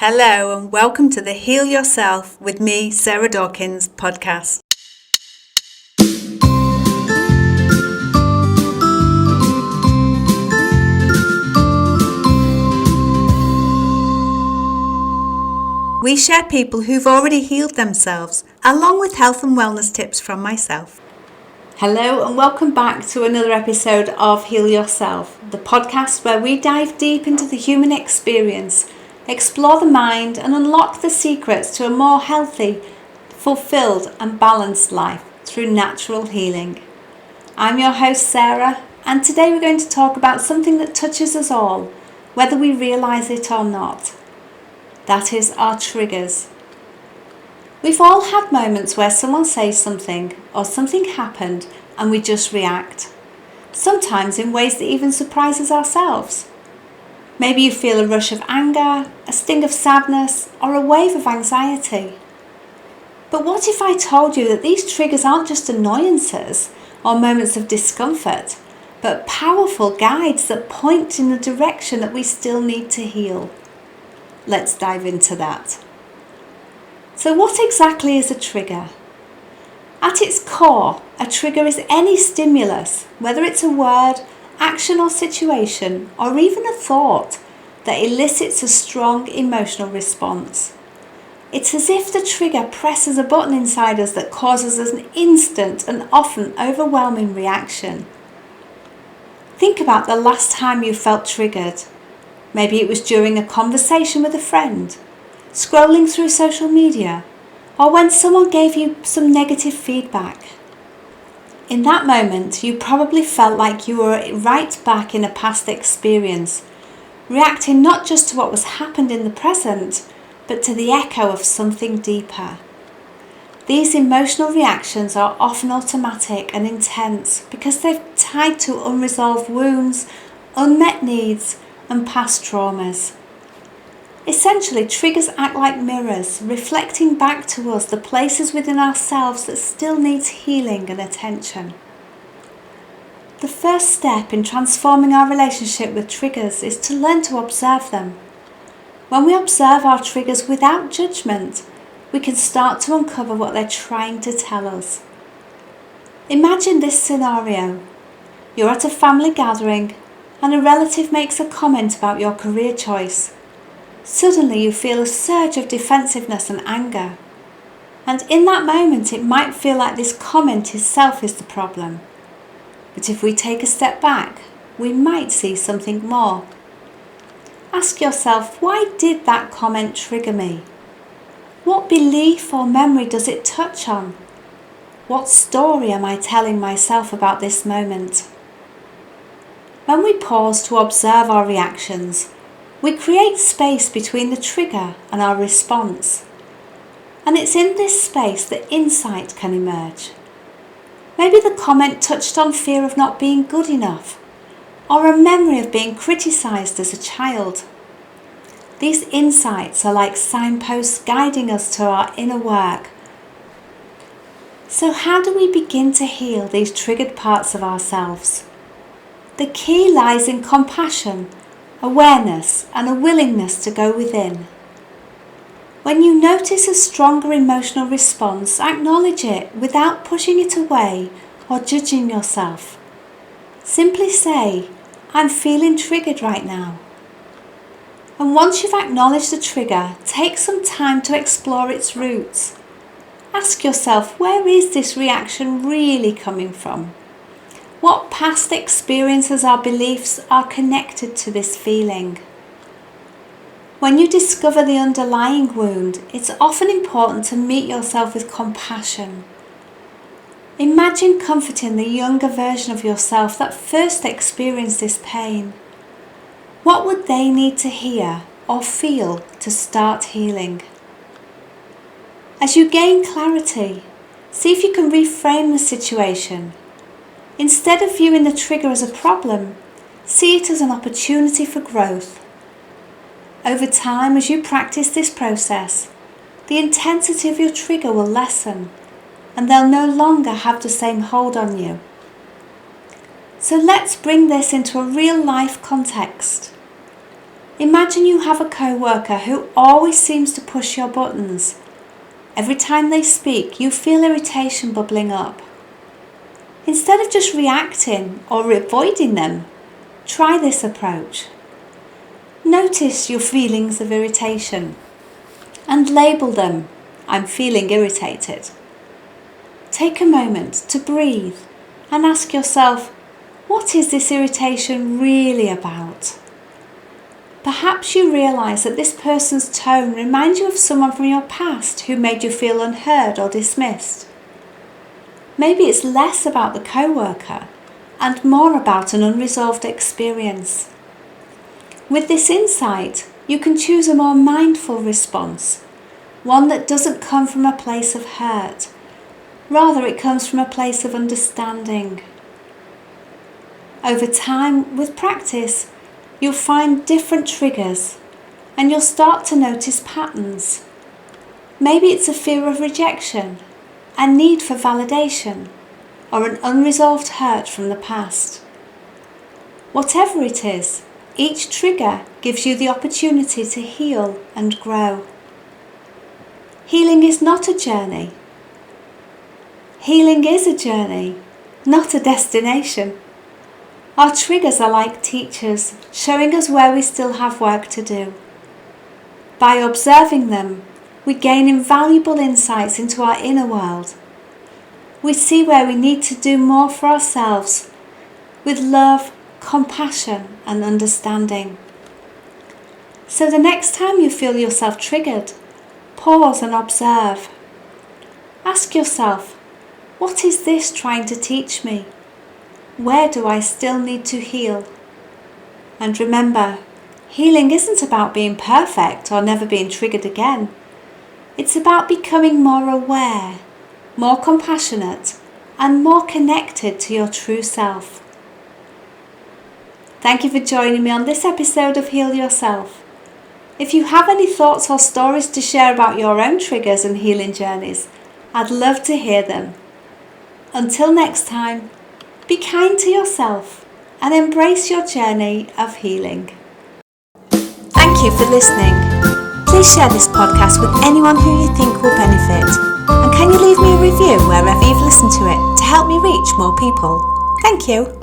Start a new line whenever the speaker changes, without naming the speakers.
Hello and welcome to the Heal Yourself with me, Sarah Dawkins podcast. We share people who've already healed themselves, along with health and wellness tips from myself. Hello and welcome back to another episode of Heal Yourself, the podcast where we dive deep into the human experience, explore the mind and unlock the secrets to a more healthy, fulfilled and balanced life through natural healing. I'm your host Sarah, and today we're going to talk about something that touches us all, whether we realise it or not. That is our triggers. We've all had moments where someone says something or something happened and we just react, sometimes in ways that even surprises ourselves. Maybe you feel a rush of anger, a sting of sadness, or a wave of anxiety. But what if I told you that these triggers aren't just annoyances or moments of discomfort, but powerful guides that point in the direction that we still need to heal? Let's dive into that. So what exactly is a trigger? At its core, a trigger is any stimulus, whether it's a word, action or situation, or even a thought, that elicits a strong emotional response. It's as if the trigger presses a button inside us that causes an instant and often overwhelming reaction. Think about the last time you felt triggered. Maybe it was during a conversation with a friend, scrolling through social media, or when someone gave you some negative feedback. In that moment, you probably felt like you were right back in a past experience, reacting not just to what was happened in the present, but to the echo of something deeper. These emotional reactions are often automatic and intense because they're tied to unresolved wounds, unmet needs, and past traumas. Essentially, triggers act like mirrors, reflecting back to us the places within ourselves that still needs healing and attention. The first step in transforming our relationship with triggers is to learn to observe them. When we observe our triggers without judgment, we can start to uncover what they're trying to tell us. Imagine this scenario. You're at a family gathering and a relative makes a comment about your career choice. Suddenly you feel a surge of defensiveness and anger. And in that moment it might feel like this comment itself is the problem. But if we take a step back, we might see something more. Ask yourself, why did that comment trigger me? What belief or memory does it touch on? What story am I telling myself about this moment? When we pause to observe our reactions, we create space between the trigger and our response. And it's in this space that insight can emerge. Maybe the comment touched on fear of not being good enough, or a memory of being criticised as a child. These insights are like signposts guiding us to our inner work. So how do we begin to heal these triggered parts of ourselves? The key lies in compassion, awareness and a willingness to go within. When you notice a stronger emotional response, acknowledge it without pushing it away or judging yourself. Simply say, I'm feeling triggered right now. And once you've acknowledged the trigger, take some time to explore its roots. Ask yourself, where is this reaction really coming from? What past experiences or beliefs are connected to this feeling? When you discover the underlying wound, it's often important to meet yourself with compassion. Imagine comforting the younger version of yourself that first experienced this pain. What would they need to hear or feel to start healing? As you gain clarity, see if you can reframe the situation. Instead of viewing the trigger as a problem, see it as an opportunity for growth. Over time, as you practice this process, the intensity of your trigger will lessen and they'll no longer have the same hold on you. So let's bring this into a real life context. Imagine you have a co-worker who always seems to push your buttons. Every time they speak, you feel irritation bubbling up. Instead of just reacting or avoiding them, try this approach. Notice your feelings of irritation and label them. I'm feeling irritated. Take a moment to breathe and ask yourself, what is this irritation really about? Perhaps you realise that this person's tone reminds you of someone from your past who made you feel unheard or dismissed. Maybe it's less about the co-worker and more about an unresolved experience. With this insight, you can choose a more mindful response, one that doesn't come from a place of hurt. Rather, it comes from a place of understanding. Over time, with practice, you'll find different triggers and you'll start to notice patterns. Maybe it's a fear of rejection, a need for validation, or an unresolved hurt from the past. Whatever it is, each trigger gives you the opportunity to heal and grow. Healing is not a journey. Healing is a journey, not a destination. Our triggers are like teachers, showing us where we still have work to do. By observing them, we gain invaluable insights into our inner world. We see where we need to do more for ourselves, with love, compassion, and understanding. So the next time you feel yourself triggered, pause and observe. Ask yourself, what is this trying to teach me? Where do I still need to heal? And remember, healing isn't about being perfect or never being triggered again. It's about becoming more aware, more compassionate, and more connected to your true self. Thank you for joining me on this episode of Heal Yourself. If you have any thoughts or stories to share about your own triggers and healing journeys, I'd love to hear them. Until next time, be kind to yourself and embrace your journey of healing. Thank you for listening. Please share this podcast with anyone who you think will benefit. And can you leave me a review wherever you've listened to it to help me reach more people? Thank you.